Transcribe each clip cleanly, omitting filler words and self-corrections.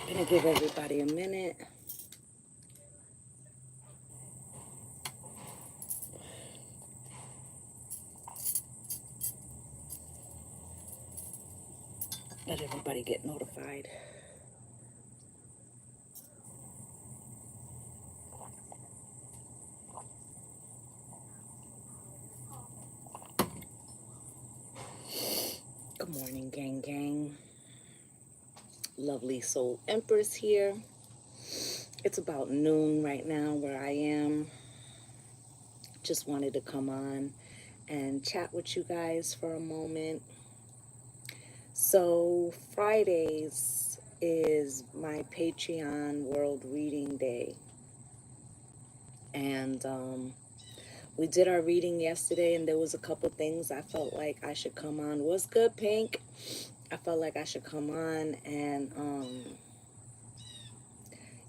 I'm gonna give everybody a minute. Let everybody get notified. Good morning, gang, gang. Lovely soul Empress here. It's about noon right now where I am. Just wanted to come on and chat with you guys for a moment. So Fridays is my Patreon World Reading Day. And we did our reading yesterday, and there was a couple things I felt like I should come on. What's good, Pink? I felt like I should come on and,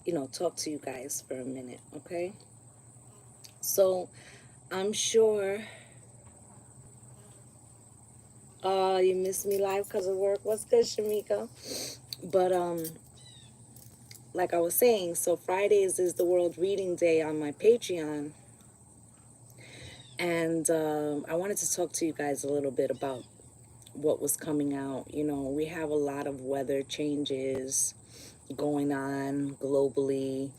you know, talk to you guys for a minute, okay? So I'm sure, you missed me live because of work. What's good, Shamika? But, like I was saying, so Fridays is the World Reading Day on my Patreon. And I wanted to talk to you guys a little bit about what was coming out. You know, we have a lot of weather changes going on globally.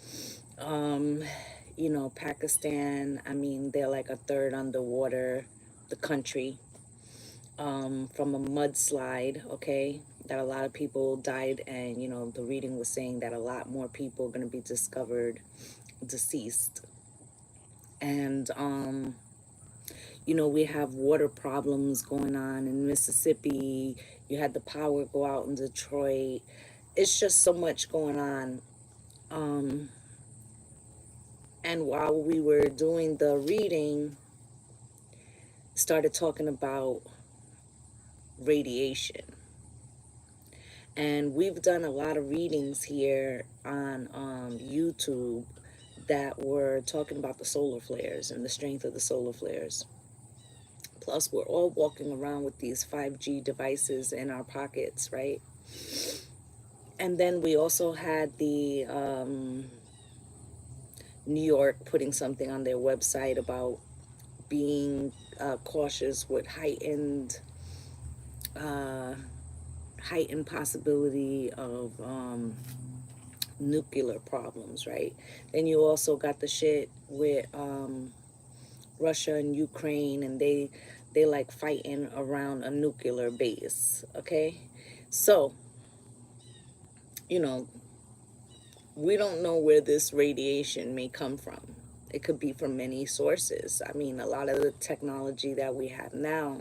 You know, Pakistan, I mean, they're like a third underwater, the country, from a mudslide, okay, that a lot of people died. And, you know, the reading was saying that a lot more people are going to be discovered deceased. And, you know, we have water problems going on in Mississippi. You had the power go out in Detroit. It's just so much going on. And while we were doing the reading, started talking about radiation. And we've done a lot of readings here on YouTube that were talking about the solar flares and the strength of the solar flares. Plus, we're all walking around with these 5G devices in our pockets, right? And then we also had the New York putting something on their website about being cautious with heightened possibility of nuclear problems, right? Then you also got the shit with Russia and Ukraine, and they like fighting around a nuclear base, okay? So, you know, we don't know where this radiation may come from. It could be from many sources. I mean, a lot of the technology that we have now,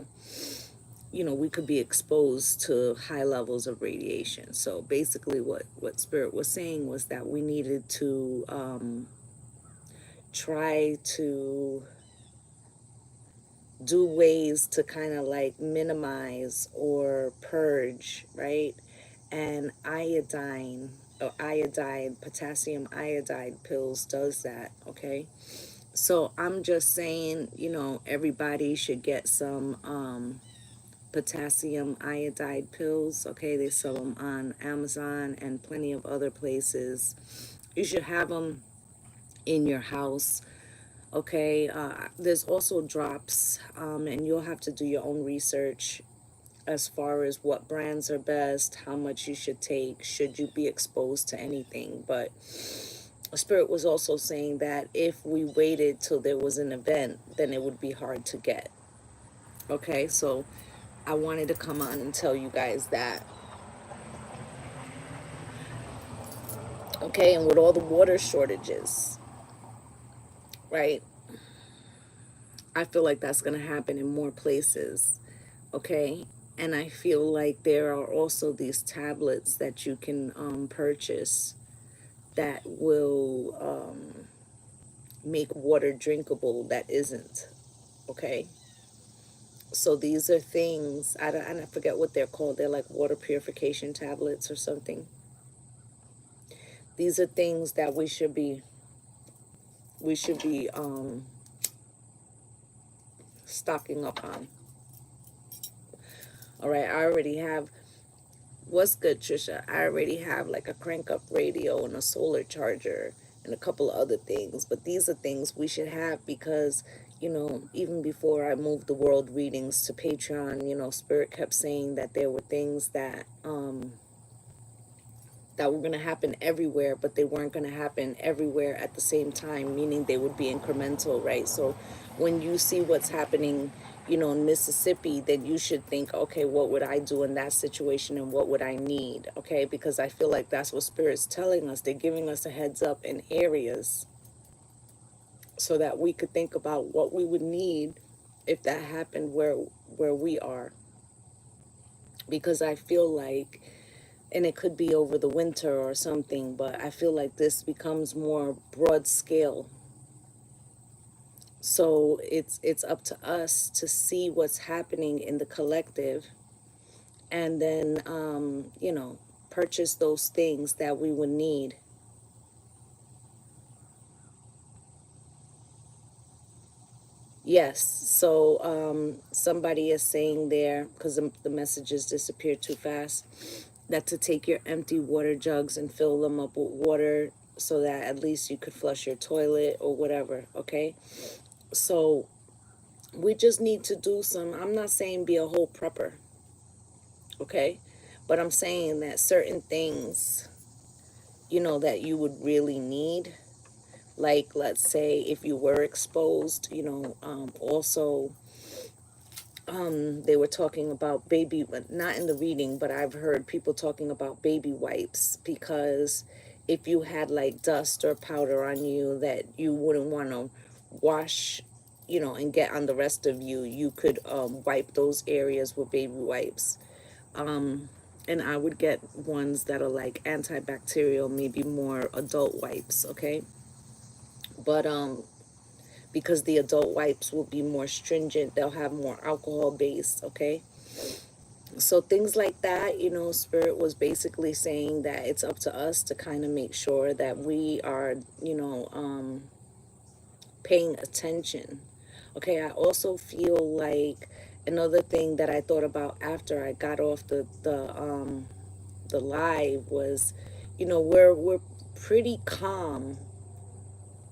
you know, we could be exposed to high levels of radiation. So basically what Spirit was saying was that we needed to try to do ways to kind of like minimize or purge, right? And iodine or iodide, potassium iodide pills does that, okay? So I'm just saying, you know, everybody should get some potassium iodide pills, okay? They sell them on Amazon and plenty of other places. You should have them in your house, okay? There's also drops, and you'll have to do your own research as far as what brands are best, how much you should take, should you be exposed to anything. But Spirit was also saying that if we waited till there was an event, then it would be hard to get. Okay, so I wanted to come on and tell you guys that. Okay, and with all the water shortages, right? I feel like that's going to happen in more places. Okay, and I feel like there are also these tablets that you can purchase that will make water drinkable that isn't. Okay, so these are things, I forget what they're called. They're like water purification tablets or something. These are things that we should be stocking up on. All right, I already have What's good, Trisha? I already have like a crank up radio and a solar charger and a couple of other things, but these are things we should have because, you know, even before I moved the world readings to Patreon, you know, Spirit kept saying that there were things that were going to happen everywhere, but they weren't going to happen everywhere at the same time, meaning they would be incremental, right? So when you see what's happening, you know, in Mississippi, then you should think, okay, what would I do in that situation and what would I need? Okay, because I feel like that's what Spirit's telling us. They're giving us a heads up in areas so that we could think about what we would need if that happened where we are. Because I feel like, and it could be over the winter or something, but I feel like this becomes more broad scale. So it's up to us to see what's happening in the collective, and then you know, purchase those things that we would need. Yes, so somebody is saying there, because the messages disappeared too fast, that to take your empty water jugs and fill them up with water so that at least you could flush your toilet or whatever, okay? So we just need to do some, I'm not saying be a whole prepper, okay? But I'm saying that certain things, you know, that you would really need, like let's say if you were exposed, you know, also they were talking about baby, not in the reading, but I've heard people talking about baby wipes, because if you had like dust or powder on you that you wouldn't want to wash, you know, and get on the rest of you, you could wipe those areas with baby wipes. And I would get ones that are like antibacterial, maybe more adult wipes, okay? But because the adult wipes will be more stringent, they'll have more alcohol base, okay? So things like that, you know, Spirit was basically saying that it's up to us to kind of make sure that we are, you know, paying attention. Okay, I also feel like another thing that I thought about after I got off the live was, you know, we're pretty calm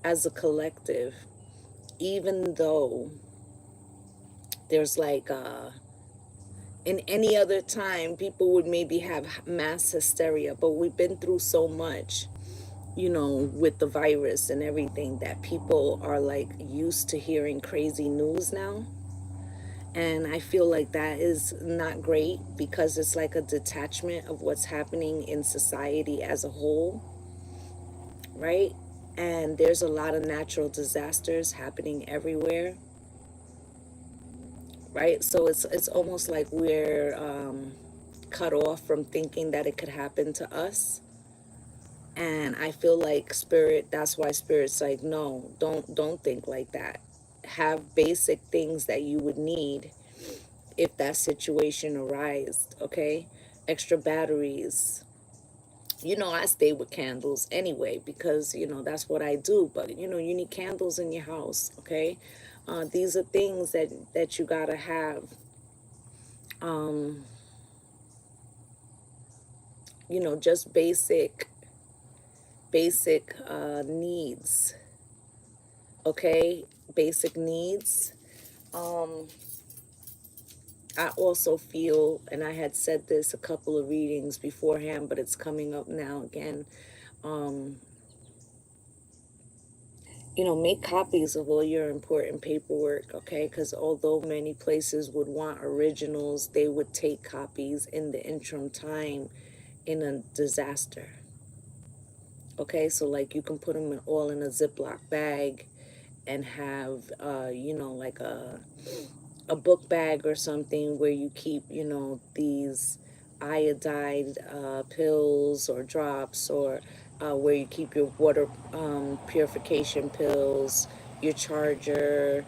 as a collective, even though there's like in any other time people would maybe have mass hysteria, but we've been through so much, you know, with the virus and everything, that people are like used to hearing crazy news now. And I feel like that is not great, because it's like a detachment of what's happening in society as a whole, right? And there's a lot of natural disasters happening everywhere, right? So it's almost like we're cut off from thinking that it could happen to us. And I feel like Spirit, that's why Spirit's like, no, don't think like that. Have basic things that you would need if that situation arises, okay? Extra batteries. You know, I stay with candles anyway, because, you know, that's what I do. But, you know, you need candles in your house, okay? These are things that you gotta have. You know, just basic needs, okay? Basic needs. I also feel, and I had said this a couple of readings beforehand, but it's coming up now again. You know, make copies of all your important paperwork, okay? Because although many places would want originals, they would take copies in the interim time in a disaster. Okay, so like you can put them all in a Ziploc bag and have, you know, like a book bag or something where you keep, you know, these iodide pills or drops, or where you keep your water purification pills, your charger,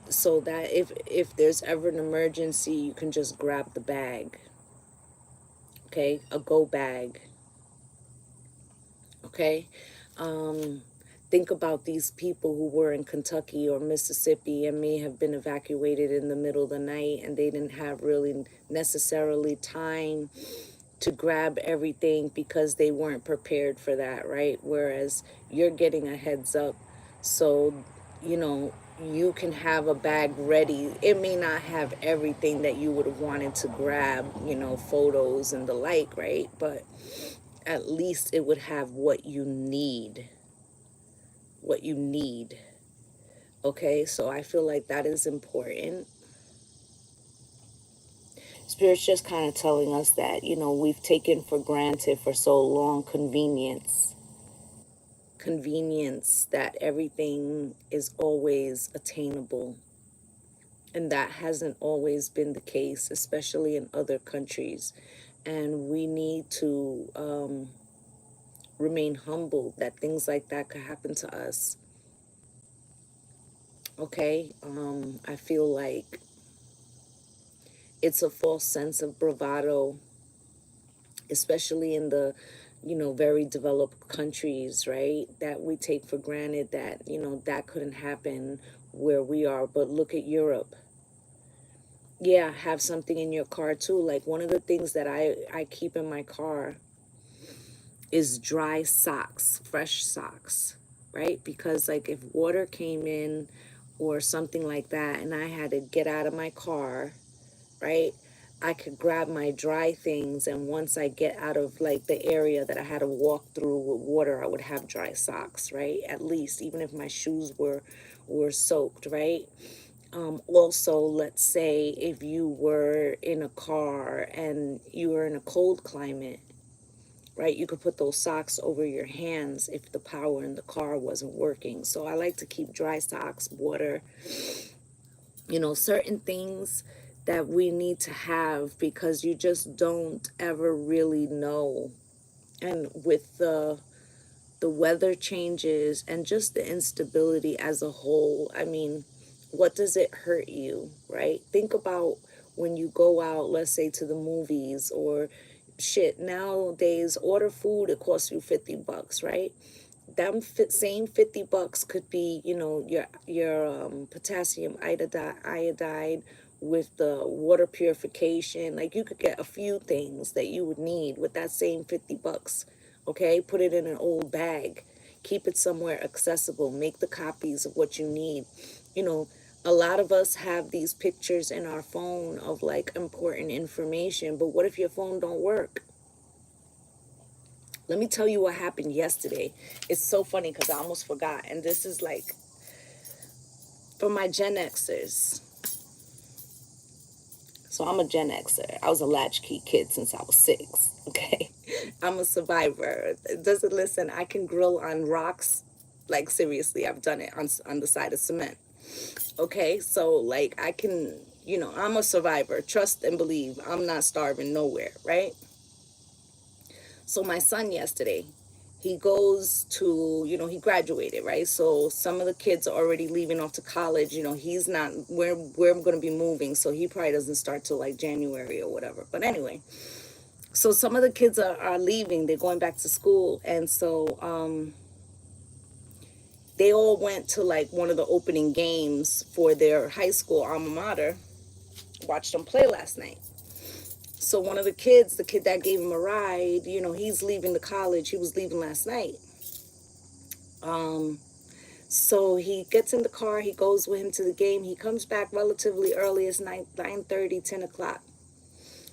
so that if there's ever an emergency, you can just grab the bag, okay? A go bag, okay? Think about these people who were in Kentucky or Mississippi and may have been evacuated in the middle of the night, and they didn't have really necessarily time to grab everything because they weren't prepared for that, right? Whereas you're getting a heads up. So, you know, you can have a bag ready. It may not have everything that you would have wanted to grab, you know, photos and the like, right? But at least it would have what you need. What you need. Okay, so I feel like that is important. Spirit's just kind of telling us that, you know, we've taken for granted for so long convenience that everything is always attainable. And that hasn't always been the case, especially in other countries. And we need to remain humble that things like that could happen to us. Okay, I feel like it's a false sense of bravado, especially in the, you know, very developed countries, right? That we take for granted that, you know, that couldn't happen where we are. But look at Europe. Yeah, have something in your car too. Like one of the things that I keep in my car is dry socks, fresh socks, right? Because like if water came in or something like that and I had to get out of my car, right? I could grab my dry things, and once I get out of like the area that I had to walk through with water, I would have dry socks, right? At least, even if my shoes were soaked, right? Also, let's say if you were in a car and you were in a cold climate, right? You could put those socks over your hands if the power in the car wasn't working. So I like to keep dry socks, water, you know, certain things that we need to have because you just don't ever really know. And with the weather changes and just the instability as a whole, I mean, what does it hurt you, right? Think about when you go out, let's say to the movies or shit. Nowadays, order food, it costs you $50, right? That same $50 could be, you know, your potassium iodide with the water purification. Like you could get a few things that you would need with that same $50. Okay, put it in an old bag, keep it somewhere accessible, make the copies of what you need. You know, a lot of us have these pictures in our phone of like important information, but what if your phone don't work? Let me tell you what happened yesterday. It's so funny because I almost forgot. And this is like for my Gen Xers. So I'm a Gen Xer. I was a latchkey kid since I was 6. Okay. I'm a survivor. Doesn't listen, I can grill on rocks. Like seriously, I've done it on the side of cement. Okay. So like I can, you know, I'm a survivor. Trust and believe. I'm not starving nowhere. Right. So my son yesterday, he goes to, you know, he graduated, right? So some of the kids are already leaving off to college. You know, he's not, we're going to be moving. So he probably doesn't start till like January or whatever. But anyway, so some of the kids are leaving. They're going back to school. And so they all went to like one of the opening games for their high school alma mater. Watched them play last night. So one of the kids, the kid that gave him a ride, you know, he's leaving the college. He was leaving last night. So he gets in the car, he goes with him to the game. He comes back relatively early. It's 9:30, 10 o'clock.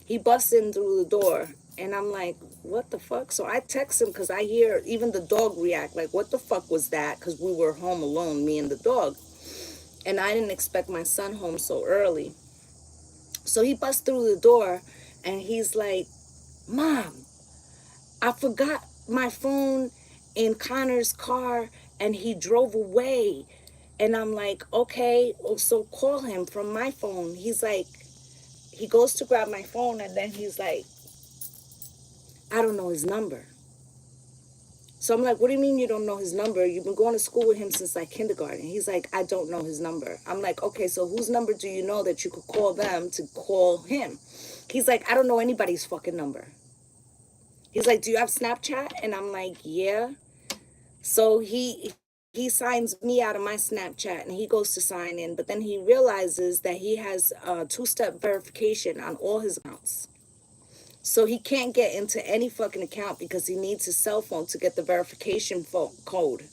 He busts in through the door, and I'm like, what the fuck? So I text him because I hear even the dog react like, what the fuck was that? Because we were home alone, me and the dog. And I didn't expect my son home so early. So he busts through the door, and he's like, Mom, I forgot my phone in Connor's car and he drove away. And I'm like, okay, so call him from my phone. He's like, he goes to grab my phone and then he's like, I don't know his number. So I'm like, what do you mean you don't know his number? You've been going to school with him since like kindergarten. He's like, I don't know his number. I'm like, okay, so whose number do you know that you could call them to call him? He's like, I don't know anybody's fucking number. He's like, do you have Snapchat? And I'm like, yeah. So he he signs me out of my Snapchat and he goes to sign in, but then he realizes that he has two-step verification on all his accounts. So he can't get into any fucking account because he needs his cell phone to get the verification code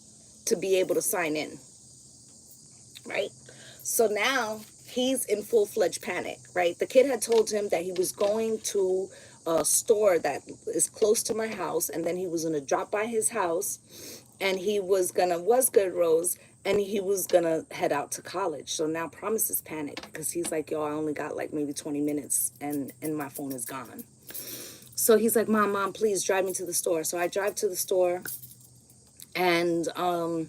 to be able to sign in, right? So now he's in full-fledged panic, right? The kid had told him that he was going to a store that is close to my house, and then he was going to drop by his house, and he was gonna, what's good, Rose, and he was gonna head out to college. So now Promise is panicked because he's like, yo, I only got like maybe 20 minutes and my phone is gone. So he's like, mom, please drive me to the store. So I drive to the store, and the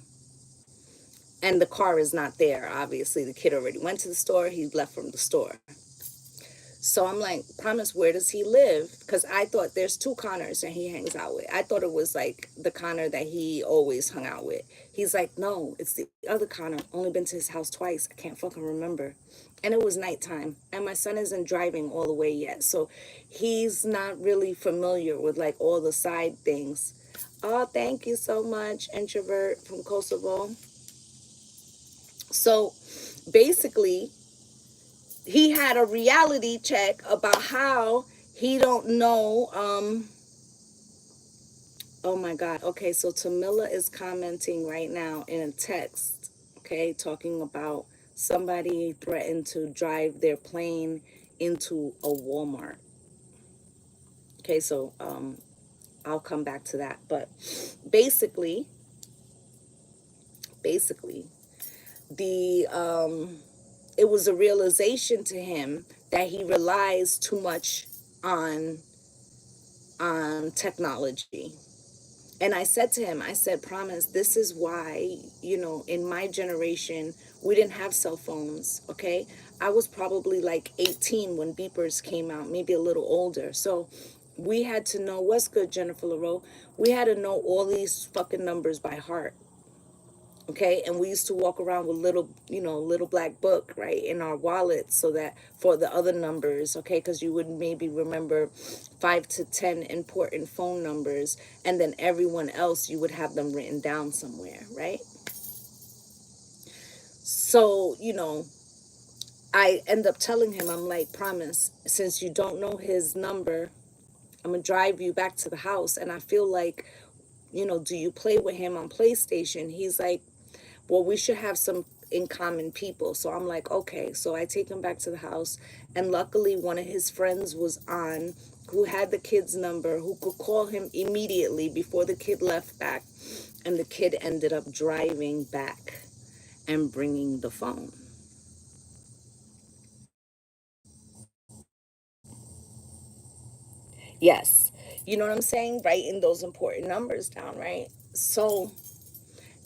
car is not there. Obviously, the kid already went to the store. He left from the store. So I'm like, Promise, where does he live? Because I thought there's two Connors that he hangs out with. I thought it was like the Connor that he always hung out with. He's like, no, it's the other Connor. Only been to his house twice. I can't fucking remember. And it was nighttime. And my son isn't driving all the way yet. So he's not really familiar with like all the side things. Oh, thank you so much, Introvert from Kosovo. So basically, he had a reality check about how he don't know. Oh my God. Okay, so Tamila is commenting right now in a text, okay, talking about somebody threatened to drive their plane into a Walmart. Okay, so I'll come back to that. But basically, the it was a realization to him that he relies too much on technology. And I said to him, I said, Promise, this is why, you know, in my generation, we didn't have cell phones, okay? I was probably like 18 when beepers came out, maybe a little older. So we had to know, what's good, Jennifer LaRoe? We had to know all these fucking numbers by heart. Okay, and we used to walk around with little, you know, little black book, right, in our wallets, so that for the other numbers, okay, because you would maybe remember 5 to 10 important phone numbers, and then everyone else, you would have them written down somewhere, right? So, you know, I end up telling him, I'm like, Promise, since you don't know his number, I'm gonna drive you back to the house. And I feel like, you know, do you play with him on PlayStation? He's like, well, we should have some in common people. So I'm like, okay. So I take him back to the house, and luckily one of his friends was on, who had the kid's number, who could call him immediately before the kid left back, and the kid ended up driving back and bringing the phone. Yes, you know what I'm saying? Writing those important numbers down, right? So,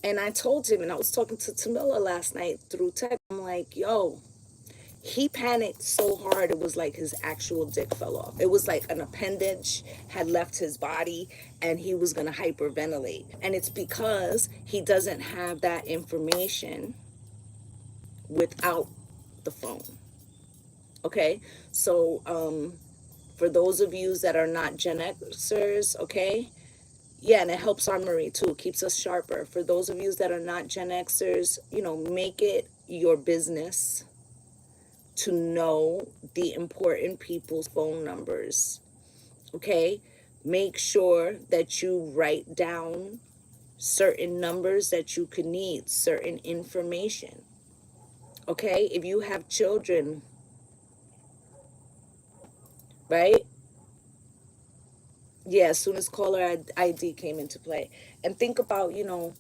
and I told him, and I was talking to Tamila last night through text, I'm like, yo, he panicked so hard it was like his actual dick fell off. It was like an appendage had left his body, and he was going to hyperventilate. And it's because he doesn't have that information without the phone. Okay? So for those of you that are not Gen Xers, okay? Yeah, and it helps our memory too, keeps us sharper. For those of you that are not Gen Xers, you know, make it your business to know the important people's phone numbers, okay? Make sure that you write down certain numbers that you could need, certain information, okay? If you have children, right? Yeah, as soon as caller ID came into play. And think about, you know,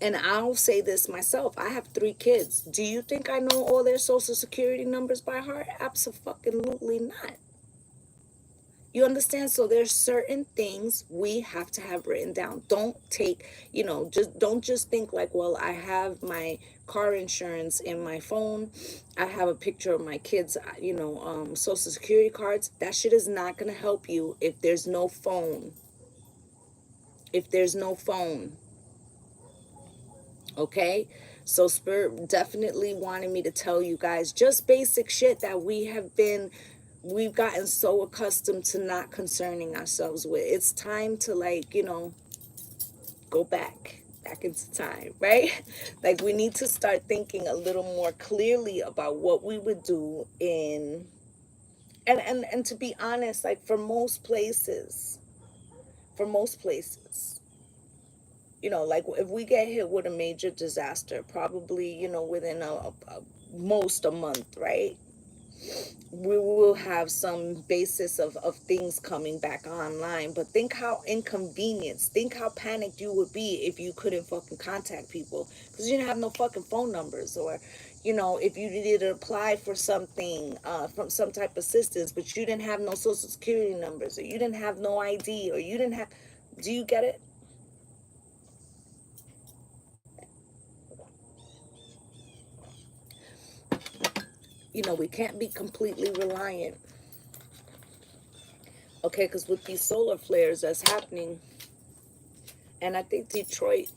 and I'll say this myself, I have 3 kids. Do you think I know all their social security numbers by heart? Absolutely not. You understand? So there's certain things we have to have written down. Don't take, you know, don't just think like, well, I have my car insurance in my phone. I have a picture of my kids, you know, social security cards. That shit is not going to help you if there's no phone. If there's no phone. Okay? So Spirit definitely wanted me to tell you guys just basic shit that we've gotten so accustomed to not concerning ourselves with. It's time to, like, you know, go back back into time, right? Like we need to start thinking a little more clearly about what we would do in, and to be honest, like for most places, you know, like if we get hit with a major disaster, probably, you know, within most a month, right? We will have some basis of things coming back online. But think how inconvenienced, think how panicked you would be if you couldn't fucking contact people because you didn't have no fucking phone numbers, or you know, if you needed to apply for something, from some type of assistance, but you didn't have no social security numbers, or you didn't have no ID, or you didn't have, do you get it? You know, we can't be completely reliant, okay? Because with these solar flares that's happening, and I think Detroit,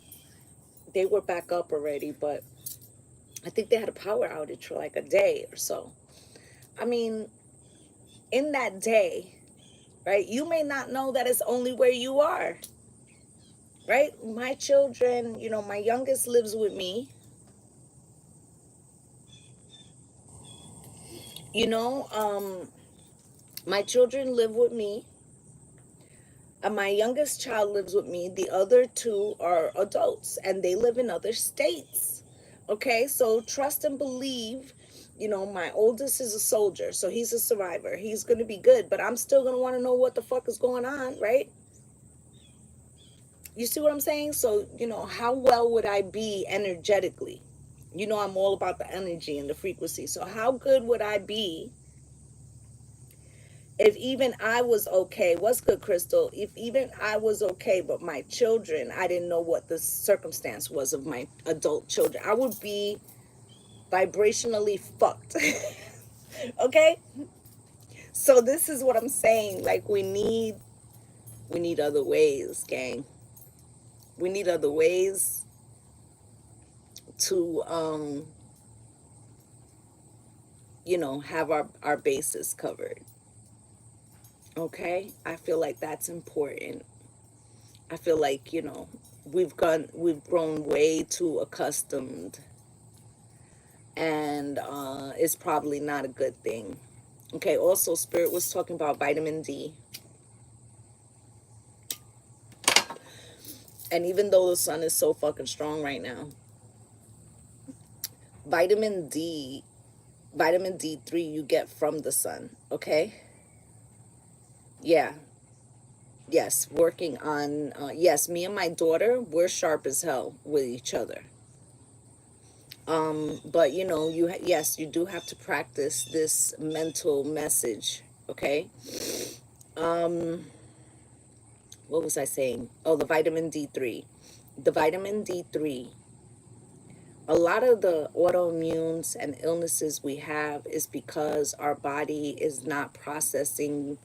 they were back up already, but I think they had a power outage for like a day or so. I mean, in that day, right, you may not know that it's only where you are, right? My children, you know, my youngest lives with me, you know, my children live with me. My youngest child lives with me. The other two are adults and they live in other states. Okay, so trust and believe. You know, my oldest is a soldier, so he's a survivor. He's going to be good, but I'm still going to want to know what the fuck is going on, right? You see what I'm saying? So, you know, how well would I be energetically? You know, I'm all about the energy and the frequency. So, how good would I be if even I was okay? What's good, Crystal? If even I was okay, but my children, I didn't know what the circumstance was of my adult children, I would be vibrationally fucked. Okay? So this is what I'm saying. Like we need other ways, gang. We need other ways to you know, have our bases covered. Okay? I feel like that's important. I feel like, you know, we've grown way too accustomed, and it's probably not a good thing. Okay, also Spirit was talking about vitamin D. And even though the sun is so fucking strong right now, vitamin D, vitamin D3 you get from the sun, okay? Yeah. Yes, working on yes, me and my daughter, we're sharp as hell with each other. But you know, yes, you do have to practice this mental message, okay? Um, what was I saying? Oh, the vitamin D3. The vitamin D3, a lot of the autoimmunes and illnesses we have is because our body is not processing,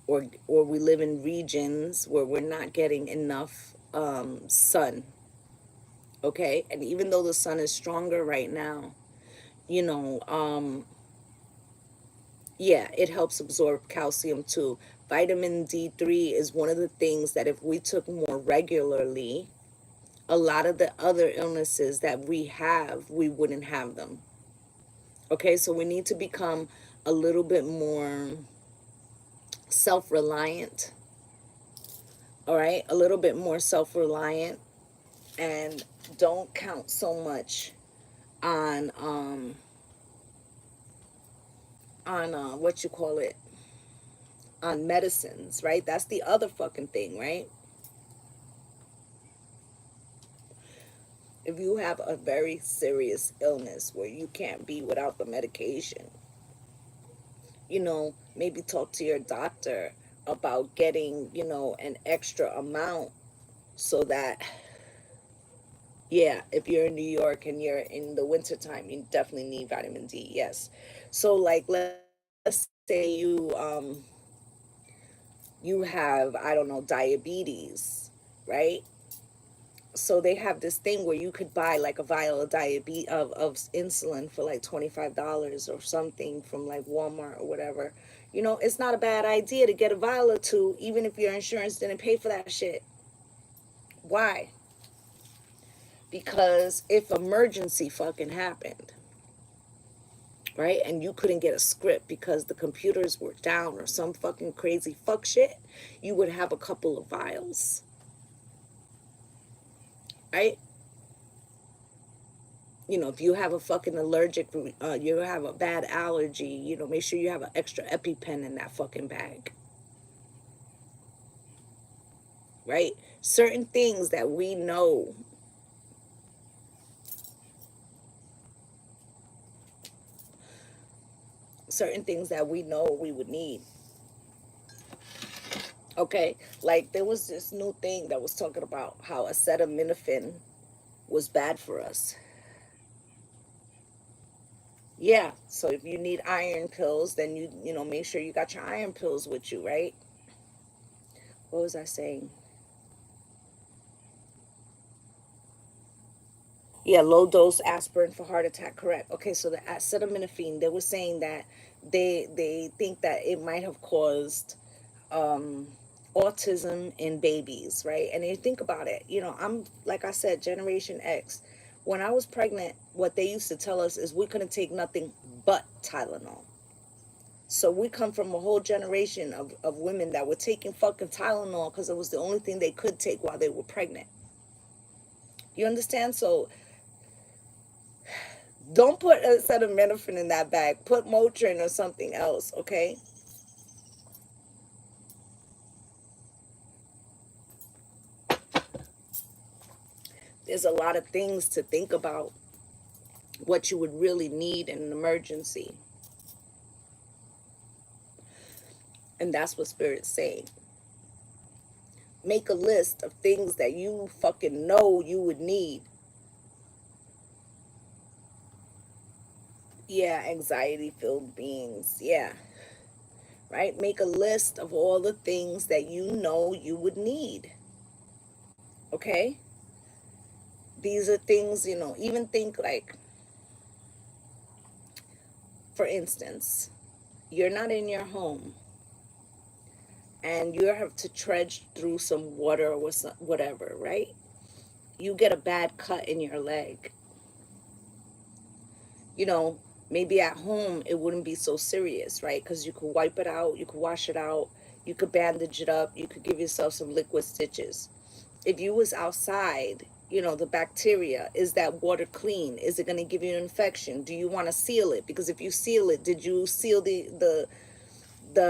or we live in regions where we're not getting enough sun, okay? And even though the sun is stronger right now, you know, yeah, it helps absorb calcium too. Vitamin D3 is one of the things that if we took more regularly, a lot of the other illnesses that we have, we wouldn't have them. Okay, so we need to become a little bit more self-reliant. All right, a little bit more self-reliant, and don't count so much on what you call it, on medicines, right? That's the other fucking thing, right? If you have a very serious illness where you can't be without the medication, you know, maybe talk to your doctor about getting, you know, an extra amount so that, yeah, if you're in New York and you're in the wintertime, you definitely need vitamin D, yes. So like let's say you have, I don't know, diabetes, right? So they have this thing where you could buy like a vial of diabetes of insulin for like $25 or something from like Walmart or whatever. You know, it's not a bad idea to get a vial or two, even if your insurance didn't pay for that shit. Why? Because if emergency fucking happened, right, and you couldn't get a script because the computers were down or some fucking crazy fuck shit, you would have a couple of vials, right? You know, if you have a fucking allergic, you have a bad allergy, you know, make sure you have an extra EpiPen in that fucking bag, right? Certain things that we know, certain things that we know we would need. Okay, like there was this new thing that was talking about how acetaminophen was bad for us. Yeah, so if you need iron pills, then you know, make sure you got your iron pills with you, right? What was I saying? Yeah, low dose aspirin for heart attack, correct. Okay, so the acetaminophen, they were saying that they think that it might have caused autism in babies, right? And you think about it, you know, I'm, like I said, Generation X. When I was pregnant, what they used to tell us is we couldn't take nothing but Tylenol. So we come from a whole generation of women that were taking fucking Tylenol because it was the only thing they could take while they were pregnant. You understand? So don't put acetaminophen in that bag. Put Motrin or something else, okay? There's a lot of things to think about what you would really need in an emergency. And that's what Spirit's saying. Make a list of things that you fucking know you would need. Yeah, anxiety-filled beings. Yeah. Right? Make a list of all the things that you know you would need. Okay? These are things, you know, even think like, for instance, you're not in your home and you have to trudge through some water or some, whatever, right? You get a bad cut in your leg. You know, maybe at home it wouldn't be so serious, right? Because you could wipe it out, you could wash it out, you could bandage it up, you could give yourself some liquid stitches. If you was outside, you know, the bacteria, is that water clean? Is it going to give you an infection? Do you want to seal it? Because if you seal it, did you seal the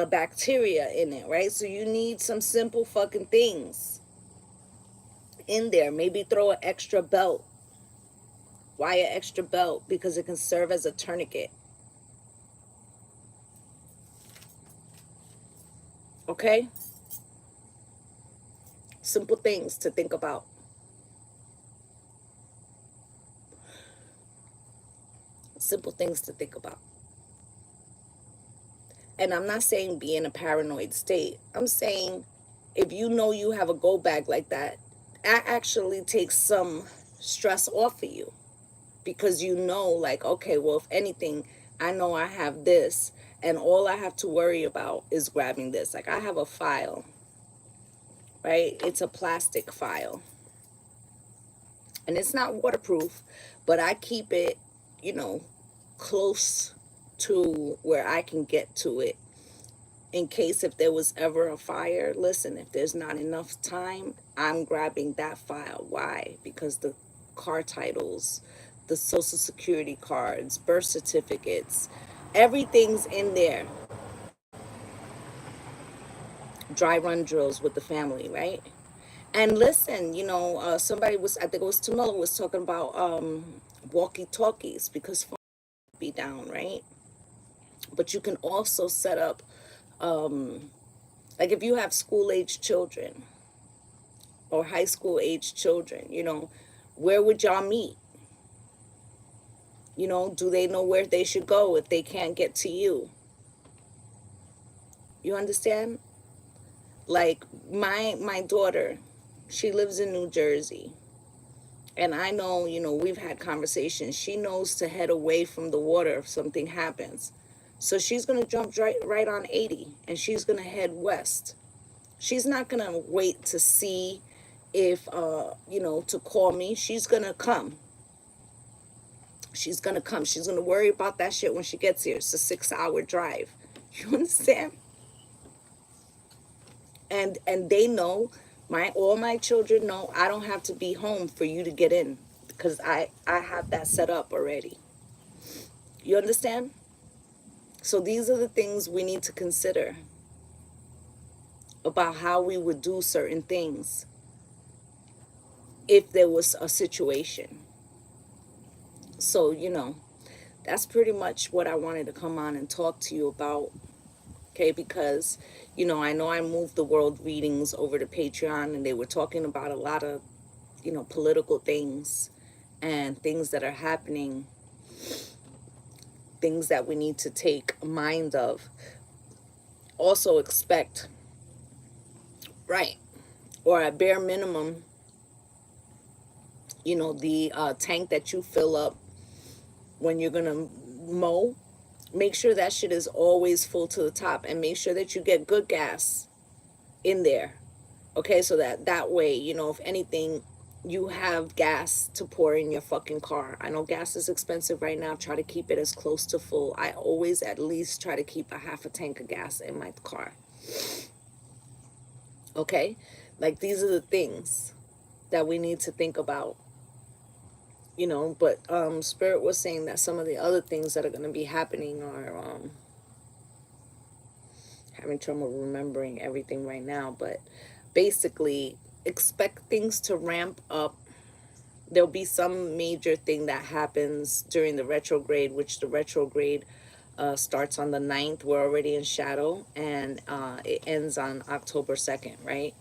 bacteria in it, right? So you need some simple fucking things in there. Maybe throw an extra belt. Why an extra belt? Because it can serve as a tourniquet. Okay? Simple things to think about. Simple things to think about. And I'm not saying be in a paranoid state. I'm saying if you know you have a go bag like that, that actually takes some stress off of you. Because you know, like, okay, well, if anything, I know I have this, and all I have to worry about is grabbing this. Like, I have a file, right? It's a plastic file. And it's not waterproof, but I keep it, you know, close to where I can get to it in case if there was ever a fire. Listen, if there's not enough time, I'm grabbing that file. Why? Because the car titles, the social security cards, birth certificates, everything's in there. Dry run drills with the family, right? And listen, you know, somebody was, I think it was Tamila, was talking about walkie talkies because phone would be down, right? But you can also set up, like if you have school age children or high school age children, you know, where would y'all meet? You know, do they know where they should go if they can't get to you? You understand? Like my daughter, she lives in New Jersey. And I know, you know, we've had conversations. She knows to head away from the water if something happens. So she's going to jump right on 80 and she's going to head west. She's not going to wait to see if, you know, to call me, she's gonna come. She's gonna come. She's gonna worry about that shit when she gets here. It's a 6-hour drive. You understand? And they know, all my children know I don't have to be home for you to get in, because I have that set up already. You understand? So these are the things we need to consider about how we would do certain things if there was a situation. So, you know, that's pretty much what I wanted to come on and talk to you about. Okay, because, you know I moved the world readings over to Patreon, and they were talking about a lot of, you know, political things and things that are happening, things that we need to take mind of. Also expect, right, or at bare minimum, you know, the tank that you fill up when you're gonna mow, make sure that shit is always full to the top, and make sure that you get good gas in there. Okay, so that way, you know, if anything, you have gas to pour in your fucking car. I know gas is expensive right now. Try to keep it as close to full. I always at least try to keep a half a tank of gas in my car. Okay, like these are the things that we need to think about, you know. But Spirit was saying that some of the other things that are going to be happening are having trouble remembering everything right now, but basically expect things to ramp up. There'll be some major thing that happens during the retrograde, which the retrograde starts on the 9th. We're already in shadow, and it ends on October 2nd, right?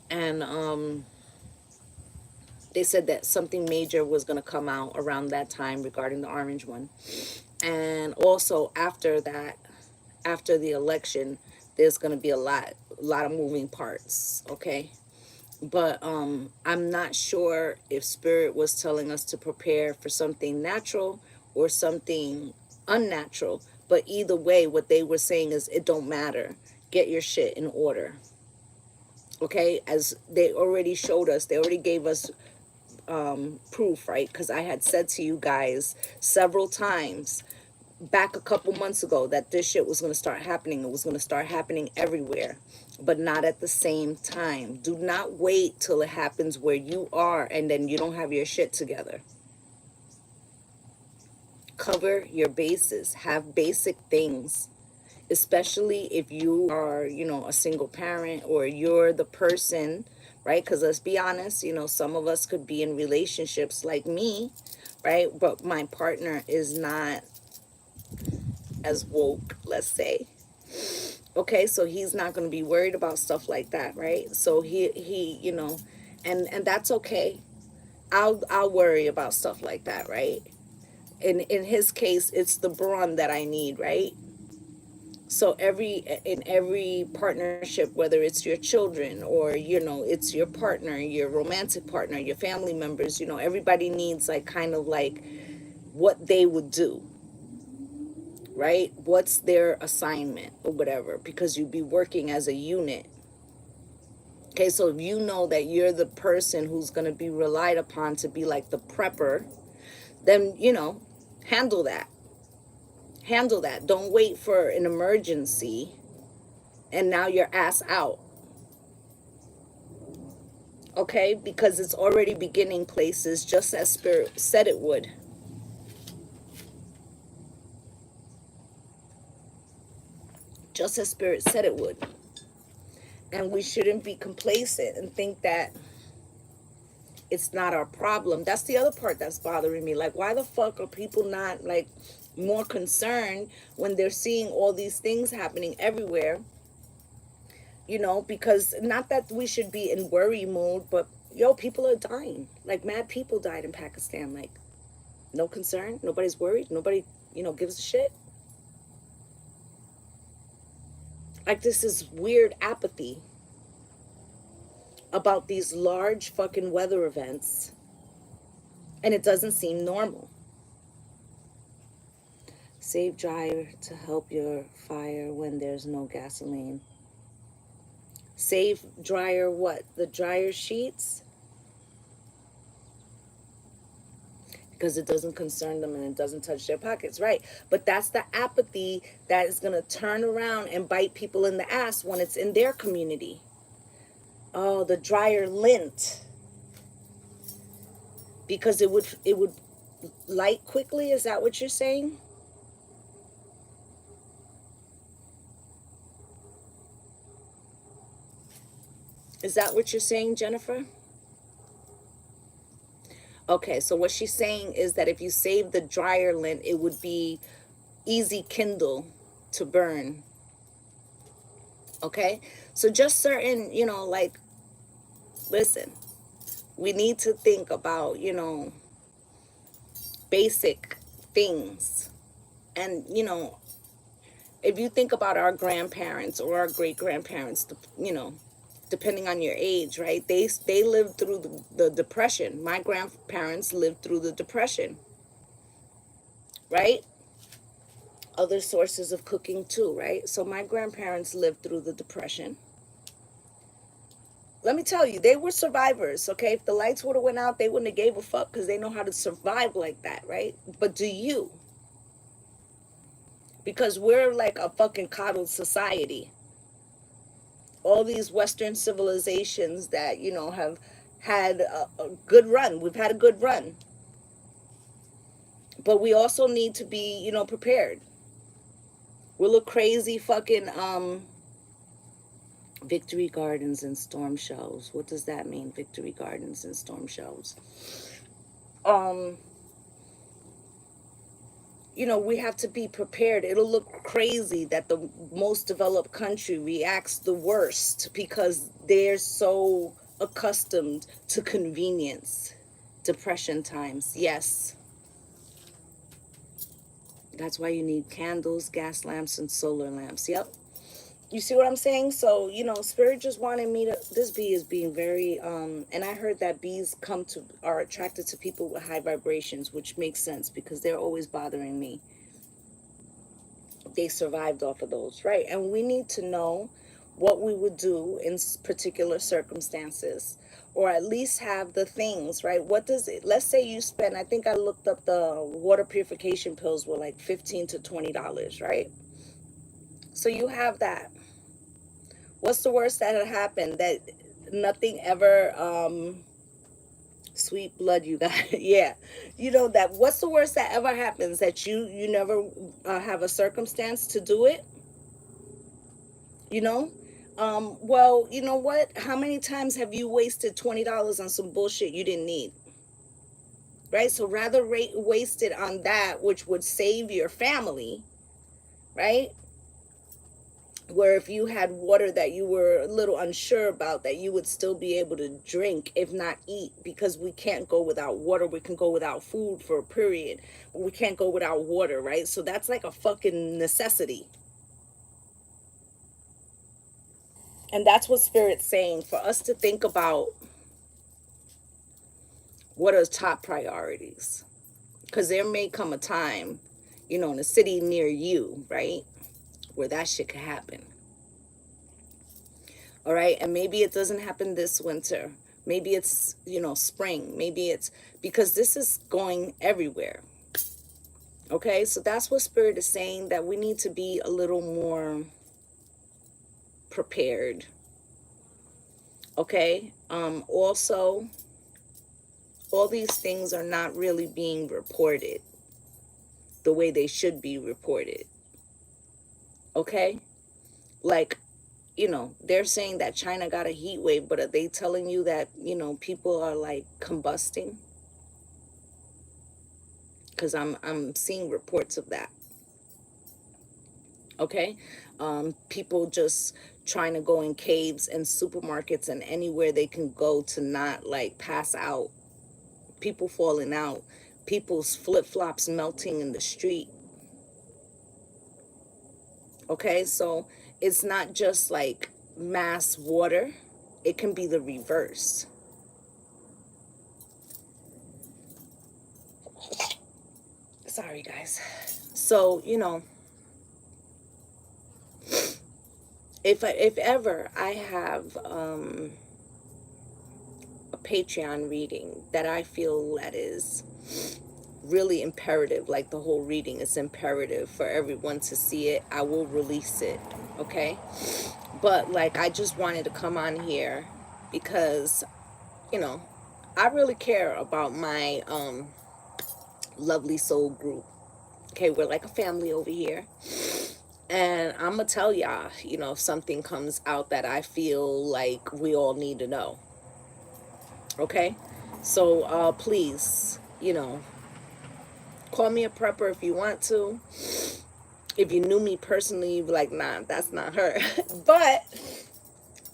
And they said that something major was going to come out around that time regarding the orange one. And also after that, after the election, there's going to be a lot of moving parts, okay? But I'm not sure if Spirit was telling us to prepare for something natural or something unnatural. But either way, what they were saying is it don't matter. Get your shit in order. Okay? As they already showed us, they already gave us proof, right? Because I had said to you guys several times back a couple months ago that this shit was going to start happening. It was going to start happening everywhere, but not at the same time. Do not wait till it happens where you are and then you don't have your shit together. Cover your bases. Have basic things, especially if you are, you know, a single parent, or you're the person, right? Because let's be honest, you know, some of us could be in relationships like me, right? But my partner is not as woke, let's say. Okay, so he's not going to be worried about stuff like that, right? So he you know, and that's okay. I'll worry about stuff like that, right? In his case, it's the brawn that I need, right? So in every partnership, whether it's your children or, you know, it's your partner, your romantic partner, your family members, you know, everybody needs like kind of like what they would do, right? What's their assignment or whatever, because you'd be working as a unit. Okay, so if you know that you're the person who's going to be relied upon to be like the prepper, then, you know, handle that. Handle that. Don't wait for an emergency and now you're ass out. Okay, because it's already beginning places, just as Spirit said it would. Just as Spirit said it would. And we shouldn't be complacent and think that it's not our problem. That's the other part that's bothering me. Like, why the fuck are people not like more concerned when they're seeing all these things happening everywhere? You know, because not that we should be in worry mode, but yo, people are dying. Like, mad people died in Pakistan. Like, no concern. Nobody's worried. Nobody, you know, gives a shit. Like, this is weird apathy about these large fucking weather events, and it doesn't seem normal. Save dryer to help your fire when there's no gasoline. Save dryer what? The dryer sheets? Because it doesn't concern them and it doesn't touch their pockets, right? But that's the apathy that is going to turn around and bite people in the ass when it's in their community. Oh, the dryer lint. Because it would light quickly, is that what you're saying? Is that what you're saying, Jennifer? Okay, so what she's saying is that if you save the dryer lint, it would be easy kindle to burn. Okay, so just certain, like, listen, we need to think about, basic things. And, if you think about our grandparents or our great grandparents, depending on your age, right? They lived through the Depression. My grandparents lived through the Depression, right? Other sources of cooking too, right? So my grandparents lived through the Depression. Let me tell you, they were survivors, okay? If the lights would have went out, they wouldn't have gave a fuck because they know how to survive like that, right? But do you? Because we're like a fucking coddled society. All these Western civilizations that, have had a good run. We've had a good run. But we also need to be, prepared. We'll look crazy fucking victory gardens and storm shells. What does that mean? Victory gardens and storm shells. We have to be prepared. It'll look crazy that the most developed country reacts the worst because they're so accustomed to convenience. Depression times, yes. That's why you need candles, gas lamps, and solar lamps. Yep. You see what I'm saying? So, Spirit just wanted me to, this bee is being very, and I heard that bees are attracted to people with high vibrations, which makes sense because they're always bothering me. They survived off of those, right? And we need to know what we would do in particular circumstances, or at least have the things, right? What does it, let's say you spend, I think I looked up the water purification pills were like $15 to $20, right? So you have that. What's the worst that had happened? That nothing ever, sweet blood, you got it. Yeah. That what's the worst that ever happens? That you never have a circumstance to do it? Well, you know what? How many times have you wasted $20 on some bullshit you didn't need? Right? So rather waste it on that which would save your family, right? Where if you had water that you were a little unsure about, that you would still be able to drink, if not eat, because we can't go without water. We can go without food for a period, but we can't go without water, right? So that's like a fucking necessity. And that's what Spirit's saying, for us to think about what are top priorities. Because there may come a time, in a city near you, right, where that shit could happen. All right. And maybe it doesn't happen this winter. Maybe it's, spring. Maybe it's because this is going everywhere. Okay. So that's what Spirit is saying, that we need to be a little more prepared. Okay. Also, all these things are not really being reported the way they should be reported. Okay. Like, they're saying that China got a heat wave, but are they telling you that, people are like combusting? Because I'm seeing reports of that. Okay. People just trying to go in caves and supermarkets and anywhere they can go to not like pass out. People falling out. People's flip-flops melting in the street. Okay. So it's not just like mass water. It can be the reverse. Sorry, guys. So, if ever I have a Patreon reading that I feel that is really imperative, like the whole reading is imperative for everyone to see it, I will release it, okay? But like, I just wanted to come on here because, you know, I really care about my Lovelee Soul group. Okay, we're like a family over here. And I'm gonna tell y'all, you know, if something comes out that I feel like we all need to know. Okay? So please, you know, call me a prepper if you want to. If you knew me personally, you'd be like, nah, that's not her. But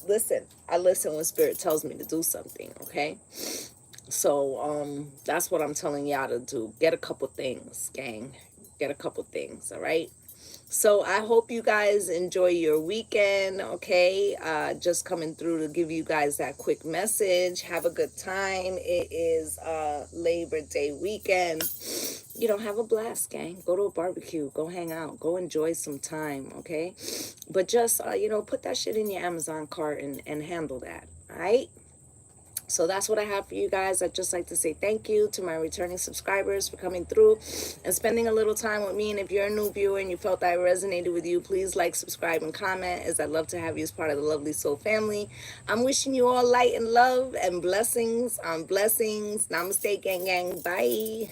listen, I listen when spirit tells me to do something, okay? So that's what I'm telling y'all to do. Get a couple things, gang. Get a couple things, all right? So I hope you guys enjoy your weekend, okay? Just coming through to give you guys that quick message. Have a good time. It is Labor Day weekend. You know, have a blast, gang. Go to a barbecue. Go hang out. Go enjoy some time, okay? But just, you know, put that shit in your Amazon cart and handle that, all right? So that's what I have for you guys. I'd just like to say thank you to my returning subscribers for coming through and spending a little time with me. And if you're a new viewer and you felt that I resonated with you, please like, subscribe, and comment, as I'd love to have you as part of the Lovelee Soul family. I'm wishing you all light and love and blessings on blessings. Namaste, gang, gang. Bye.